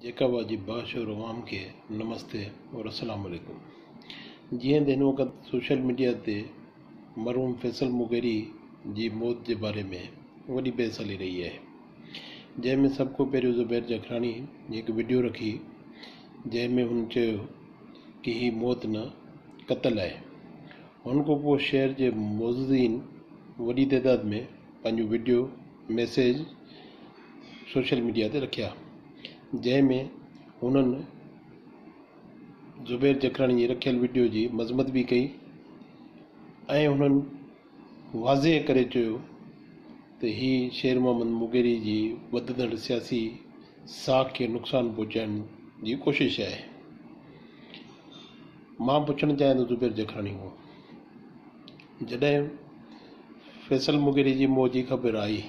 जेकाबा जी बाशोर अवाम के नमस्ते और अस्सलाम वालेकुम। जीअं त हिन वक़्तु सोशल मीडिया ते मरहूम फैसल मुगेरी जी मौत के बारे में वही बहस हली रही है, जैमें सब को पहिरियों ज़ुबैर जखरानी एक वीडियो रखी जैमें हुन चयो कि ही मौत न क़त्ल है। उनको पोइ शहर के मोज़ीन वही तादाद में पंहिंजो वीडियो मैसेज सोशल मीडिया ते रखिया, जैमें उन्होंने ज़ुबैर जखरानी जी रखियल वीडियो की मज़म्मत भी कई ऐं उन्होंने वाज़े करे चयो त ही शेर मोहम्मद मुगेरी जी वधंदड़ सियासी साख के नुक़सान पहुँचाइण की कोशिश है। मां पुछण चाहियां तो ज़ुबैर जखरानी को, जॾहिं फैसल मुगेरी जी मौत जी ख़बर आई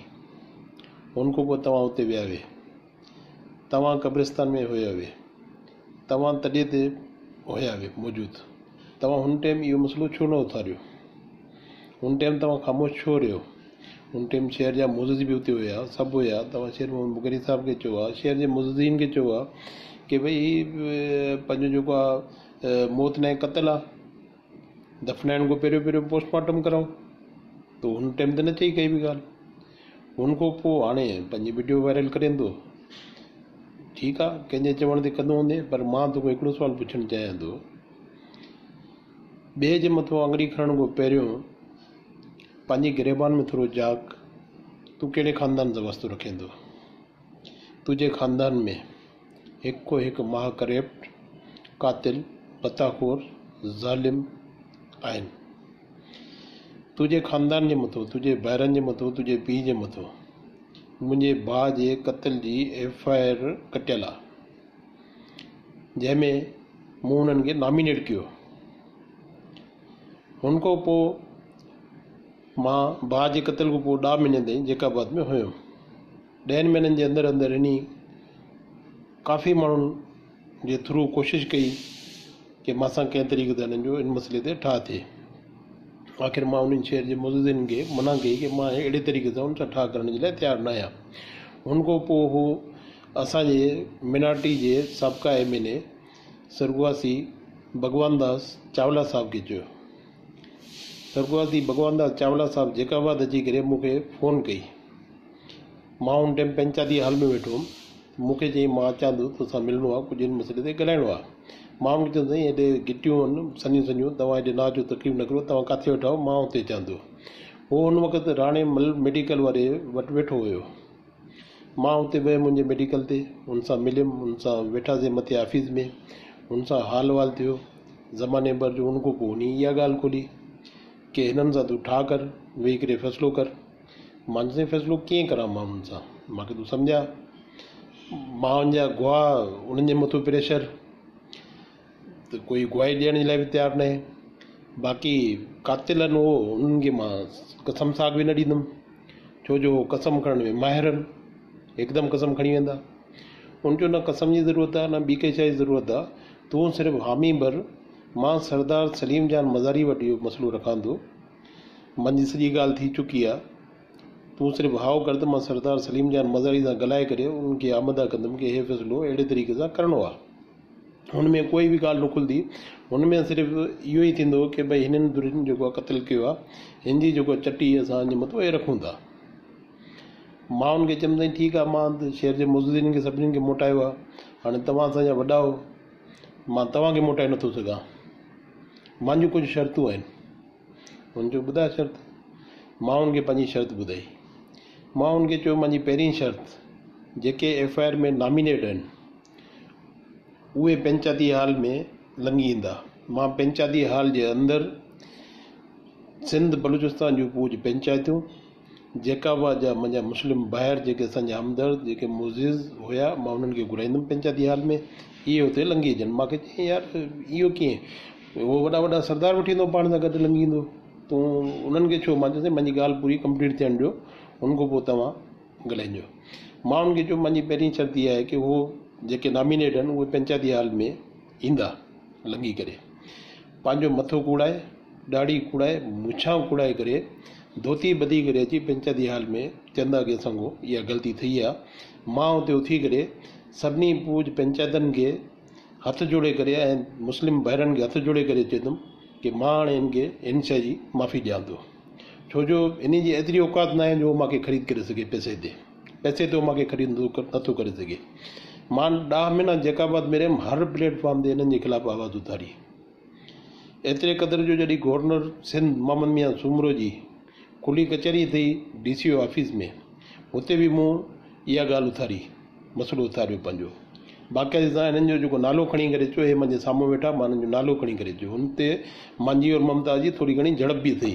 उनको पोइ तव्हां उते विया हुए, तव्हां कब्रिस्तान में हुया हुए, तव्हां तॾहिं ते हुया हुए मौजूद, तव्हां हुन टाइम इहो मसलो छो न उथारियो? हुन टाइम तव्हां ख़ामोश छो रहियो? हुन टाइम शहर जा मुअज़्ज़िज़ भी उते हुया, सभु हुया। तव्हां शेर मोहम्मद मुगेरी साहब के चयो आहे, शहर जे मुअज़्ज़िज़ीन के चयो आहे कि भई पंहिंजो जेको आहे मौत न क़त्ल आहे, दफ़नाइण खां पहिरियों पोस्टमार्टम कराओ। तो हुन टाइम ते न चई काई बि ॻाल्हि। हुनखां पोइ हाणे पंहिंजी वीडियो वायरल करें थो, ठीक है, कंहिंजे चवण ते कंदो हूंदे, पर मां तोखे हिकिड़ो सुवाल पुछण चाहियां थो। ॿिए जे मथां आङुरी खणण खां पहिरियों पंहिंजी गिरेबान में थोरो जाग, तूं कहिड़े ख़ानदान सां वास्तो रखें थो? तुंहिंजे ख़ानदान में हिकु हिकु माह करेप्ट, कातिल, पताखोर, ज़ालिम आहिनि। तुंहिंजे ख़ानदान जे मथां, तुंहिंजे भाइरनि जे मथां, तुंहिंजे पीउ जे मथां मुंहिंजे भाउ जे क़त्ल जी FIR कटियल आहे, जंहिंमें मूं उन्हनि खे नॉमिनेट कयो। हुनखां पोइ मां भाउ जे क़त्ल खां पोइ 10 महीने ताईं जेकाबाद में हुयुमि। 10 महीननि जे अंदरि अंदरि इन्ही काफ़ी माण्हुनि जे थ्रू कोशिशि कई कि मां कंहिं तरीक़े सां हिननि जो इन मसइले ते ठाह थिए। आख़िर मां उन्हनि शहर जे मुअज़्ज़िज़िन खे मना कई कि मां अहिड़े तरीक़े सां उन सां ठाह करण जे लाइ तयारु न आहियां। हुनखां पोइ हू असांजे मिनारिटी जे साबिक़ा MLA सरगुआसी भगवान दास चावला साहब खे चयो। सरगुआसी भगवान दास चावला साहब जेकाबाद अची करे मूंखे फ़ोन कई। मां हुन टाइम पंचायती हाल में वेठो हुउमि। मूंखे चई मां अचां थो, तोसां मिलणो आहे, कुझु इन मसइले ते ॻाल्हाइणो आहे। मां उनखे चयो साईं हेॾे गिटियूं आहिनि सनियूं सनियूं, तव्हां हेॾे न अचो, तकलीफ़ न करो, तव्हां किथे वेठा हो, मां हुते अचां थो। उहो हुन वक़्तु राणे मल मेडिकल वारे वटि वेठो हुयो। मां हुते वियुमि मुंहिंजे मेडिकल ते, हुन सां मिलियुमि, हुन सां वेठासीं मथे ऑफिस में, हुन सां हाल वाल थियो ज़माने भर जो। हुनखां पोइ उन इहा ॻाल्हि खोली कि हिननि सां तूं ठाह कर, वेही करे फ़ैसिलो कर। मां चयोसीं फ़ैसिलो कीअं करां मां हुननि सां, मूंखे तूं सम्झा। मां उनजा गुवाह, उन्हनि जे मथां प्रेशर, त कोई गवाही ॾियण जे लाइ बि तयारु न आहे। बाक़ी कातिलनि उहो उन्हनि खे मां कसम साग बि न ॾींदुमि, छो जो कसम खणण में माहिर आहिनि, हिकदमि कसम खणी वेंदा। उन जो न कसम जी ज़रूरत आहे न ॿी काई शइ जी ज़रूरत आहे, तूं सिर्फ़ु हामी भर। मां सरदार सलीम जान मज़ारी वटि इहो मसइलो रखां थो, मुंहिंजी सॼी ॻाल्हि थी चुकी आहे। तूं सिर्फ़ु हाओ कर त मां सरदार सलीम जान मज़ारी सां ॻाल्हाए करे उनखे आमदा कंदुमि कि इहो फ़ैसिलो अहिड़े तरीक़े सां करिणो आहे। हुन में कोई बि ॻाल्हि न खुलंदी, हुन में सिर्फ़ु इहो ई थींदो कि भई हिननि दुरियुनि जेको आहे क़त्ल कयो आहे, हिन जी जेको चटी असां जे मथां इहे रखूं था। मां हुनखे चयुमि साईं ठीकु आहे, मां शहर जे मुअज़्ज़िज़िन खे सभिनीनि खे मोटायो आहे, हाणे तव्हां असांजा वॾा हो, मां तव्हांखे मोटाए नथो सघां, मुंहिंजियूं कुझु शर्तूं आहिनि। हुन चयो ॿुधाए शर्त। मां हुनखे पंहिंजी शर्त ॿुधाई। मां हुनखे चयो मुंहिंजी पहिरीं शर्त, जेके FIR में नॉमिनेट आहिनि उहे पंचायती हाल में लंघी ईंदा। मां पंचायती हाल जे अंदरि सिंध बलूचिस्तान जूं पूज पंचायतूं, जेकाबाद जा मुंहिंजा मुस्लिम ॿाहिरि जेके असांजा हमदर्द जेके मुअज़्ज़िज़ हुया, मां उन्हनि खे घुराईंदुमि पंचायती हाल में, इहे हुते लंघी अचनि। मूंखे चई यार इहो कीअं, उहो वॾा वॾा सरदार वठी ईंदो, पाण सां गॾु लंघी ईंदो, तूं उन्हनि खे छो? मां चयोसीं मुंहिंजी ॻाल्हि पूरी कंप्लीट थियण ॾियो, हुनखां पोइ तव्हां ॻाल्हाइजो। मां हुनखे चयो मुंहिंजी पहिरीं शर्त इहा आहे कि उहो जेके नॉमिनेट आहिनि उहे पंचायती हाल में ईंदा लंघी करे, पंहिंजो मथो कूड़ाए, ॾाढ़ी कूड़ाए, मुछां कूड़ाए करे, धोती ॿधी करे अची पंचायती हाल में चवंदा कि असांखो इहा ग़लती थी आहे। मां हुते उथी करे सभिनी पूज पंचायतनि खे हथ जोड़े करे ऐं मुस्लिम भाइरनि खे हथ जोड़े करे चवंदुमि कि मां हाणे इनखे इन शइ जी माफ़ी ॾियां थो, छो जो इन जी एतिरी औकात न आहे जो मूंखे ख़रीद करे सघे पैसे ते मूंखे ख़रीद नथो करे सघे। मां 10 महीना जैकाबाद में रहियुमि, हर प्लेटफॉर्म ते इन्हनि जे ख़िलाफ़ु आवाज़ उथारी। एतिरे क़दुरु जो जॾहिं गवर्नर सिंध मोहम्मद मियां सूमरो जी खुली कचहरी थी DCO ऑफिस में, हुते बि मूं इहा ॻाल्हि उथारी, मसइलो उथारियो पंहिंजो। बाक़ाइदे सां हिननि जो जेको नालो खणी करे चयो, हे मुंहिंजे साम्हूं वेठा, मां हिननि जो नालो खणी करे चयो। हुन ते मुंहिंजी और ममता जी थोरी घणी झड़प बि थी।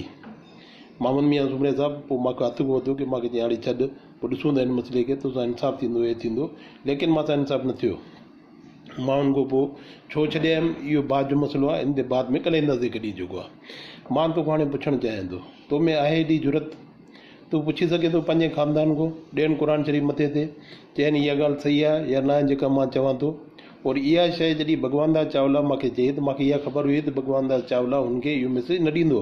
मोहम्मद मियां सूमरे साहिबु पोइ मूंखे हथु वरितो कि मूंखे चई हाणे छॾु, पोइ ॾिसूं था हिन मसइले खे, तोसां इंसाफ़ु थींदो, हे थींदो। लेकिन मां सां इंसाफ़ु न थियो। मां हुन खां पोइ छो छॾियमि, इहो बाद जो मसइलो आहे, इन ते बाद में ॻाल्हाईंदासीं कॾहिं जेको आहे। मां तोखां हाणे पुछणु चाहियां थो, तो में आहे हेॾी ज़रूरत, तूं पुछी सघे थो पंहिंजे ख़ानदान खां, ॾियनि क़ुर शरीफ़ मथे ते, चइनि इहा ॻाल्हि सही आहे या न आहे जेका मां चवां थो। और इहा शइ जॾहिं भगवान दास चावला मूंखे चई त मूंखे इहा ख़बर हुई त भगवान दास चावला हुनखे इहो मैसेज न ॾींदो।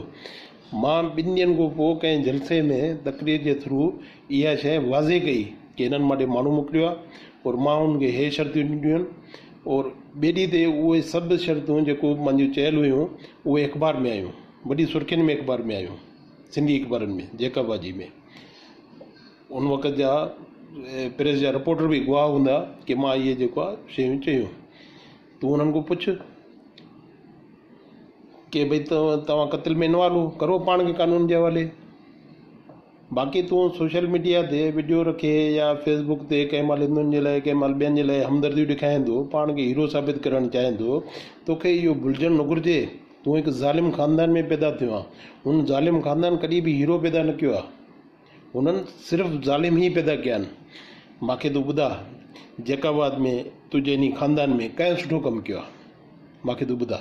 मां 2 ॾींहंनि खां पोइ कंहिं जलसे में तकरीर जे थ्रू इहा शइ वाज़े कई कि हिननि मां माण्हू मोकिलियो आहे और मां हुनखे हे शर्तियूं ॾिनियूं आहिनि। और ॿिए ॾींहं ते उहे सभु शर्तूं जेको मुंहिंजियूं चयल हुयूं उहे अख़बार में आयूं, वॾी सुर्खियुनि में अख़बार में आयूं, सिंधी अख़बारनि में, जैकाबाजी में। उन वक़्त जा प्रेस जा रिपोर्टर बि गवाह हूंदा कि मां इहे जेको आहे शयूं चयूं। तूं उन्हनि खां पुछ कि भई तव्हां क़त्ल में इन्वॉल्व हो, करो पाण खे कानून जे हवाले। बाक़ी तूं सोशल मीडिया ते वीडियो रखे या फेसबुक ते कंहिं महिल हिंदुनि जे लाइ कंहिं महिल ॿियनि जे लाइ हमदर्दियूं ॾेखारींदो, पाण खे हीरो साबित करणु चाहींदो, तोखे इहो भुलिजणु न घुरिजे तूं हिकु ज़ालिम ख़ानदान में पैदा थियो आहे। हुन ज़ालिम ख़ानदान कॾहिं बि हीरो पैदा न कयो आहे, हुननि सिर्फ़ु ज़ालिम ई पैदा कया आहिनि। मूंखे तूं ॿुधा जैकाबाद में तुंहिंजे इन ख़ानदान में कंहिं सुठो कमु कयो आहे? मूंखे तूं ॿुधा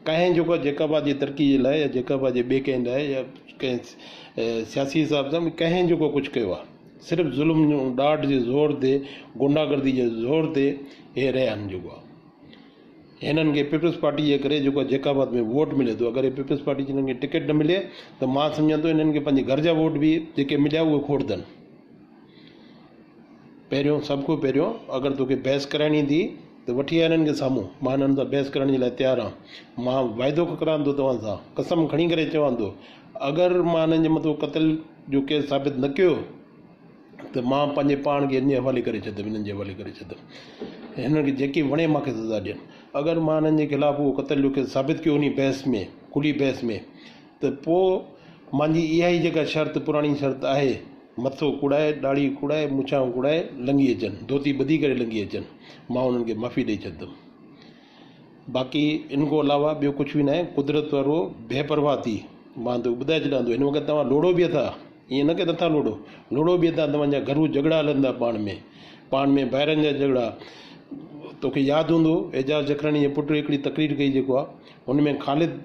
कंहिं जेको जैकाबाद जी तरक़ी जे लाइ या जैकाबाद जे ॿिए कंहिं लाइ या कंहिं सियासी हिसाब सां कंहिं जेको कुझु कयो आहे? सिर्फ़ु ज़ुल्म जो ॾाढ जे ज़ोर ते, गुंडागर्दी जे ज़ोर ते हे रहिया आहिनि। जेको आहे हिननि खे पीपल्स पार्टी जे करे जेको जैकाबाद में वोट मिले थो, अगरि पीपल्स पार्टी जी हिननि खे टिकट न मिले त मां सम्झां थो हिननि खे पंहिंजे घर जा वोट बि जेके मिलिया उहे खोड़दनि। पहिरियों सभ खां पहिरियों अगरि तोखे बहस कराइणी थी त वठी आ हिननि खे साम्हूं, मां हिननि सां बहस करण जे लाइ तयारु आहियां। मां वाइदो करां थो तव्हां सां, कसम खणी करे चवां थो, अगरि मां हिननि जे मथां क़त्ल जो केस साबित न कयो त मां पंहिंजे पाण खे हिन जे हवाले करे छॾंदुमि, हिननि जे हवाले करे छॾंदुमि। हिननि खे जेकी वणे मूंखे सज़ा ॾियनि। अगरि मां हिननि जे ख़िलाफ़ु उहो क़त्ल जो केस साबित कयो उन बहस में, खुली बहस में, त पोइ मुंहिंजी इहा ई जेका शर्त, पुराणी शर्त आहे, मथो कुड़ाए, ॾाढ़ी कुड़ाए, मुछां कुड़ाए लंघी अचनि, धोती ॿधी करे लंघी अचनि, मां उन्हनि खे माफ़ी ॾेई छॾंदुमि। बाक़ी इन खां अलावा ॿियो कुझु बि न आहे। कुदरत वारो बेपरवाह थी मां तो ॿुधाए छॾां थो। हिन वक़्तु तव्हां लोड़ो बि था, ईअं न की नथा लोड़ो बि था, तव्हांजा घरू झगड़ा हलंदा पाण में ॿाहिरनि जा झगड़ा। तोखे यादि हूंदो एजाज़ जखरानी जे पुटु हिकिड़ी तकरीर कई जेको आहे, हुन में ख़ालिद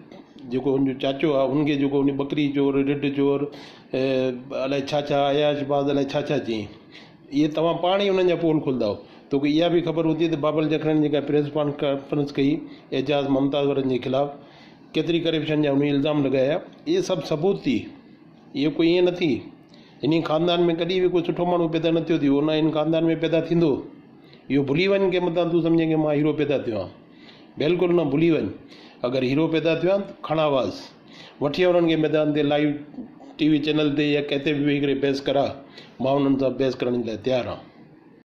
जेको हुनजो चाचो आहे हुनखे जेको हुन बकरी चोर, रिड चोर, अलाए छा छा, अयाशबाज़, अलाए छा छा चई। इहे तव्हां पाण ई हुननि जा पोल खोलंदव। तोखे इहा बि ख़बर हूंदी त बाबल जखरानी जेका प्रेस कॉन्फ्रेंस कई एजाज़ मुमताज़ वारनि जे ख़िलाफ़ु, केतिरी करप्शन जा हुन इल्ज़ाम लॻाया। इहे सभु सबूत थी, इहो कोई ईअं न थी। इन ख़ानदान में कॾहिं बि कोई सुठो माण्हू पैदा न थियो थी, उन इन ख़ानदान में पैदा थींदो। इहो भुली वञ के मथां तूं सम्झे कि मां हीरो पैदा थियो आहियां, बिल्कुलु न भुली वञ। अगरि हीरो पैदा थियो आहे त खण आवाज़, वठी उन्हनि खे मैदान ते, लाइव TV चैनल ते या किथे बि वेही करे बहस करा, मां उन्हनि सां बहस करण जे लाइ तयारु आहियां।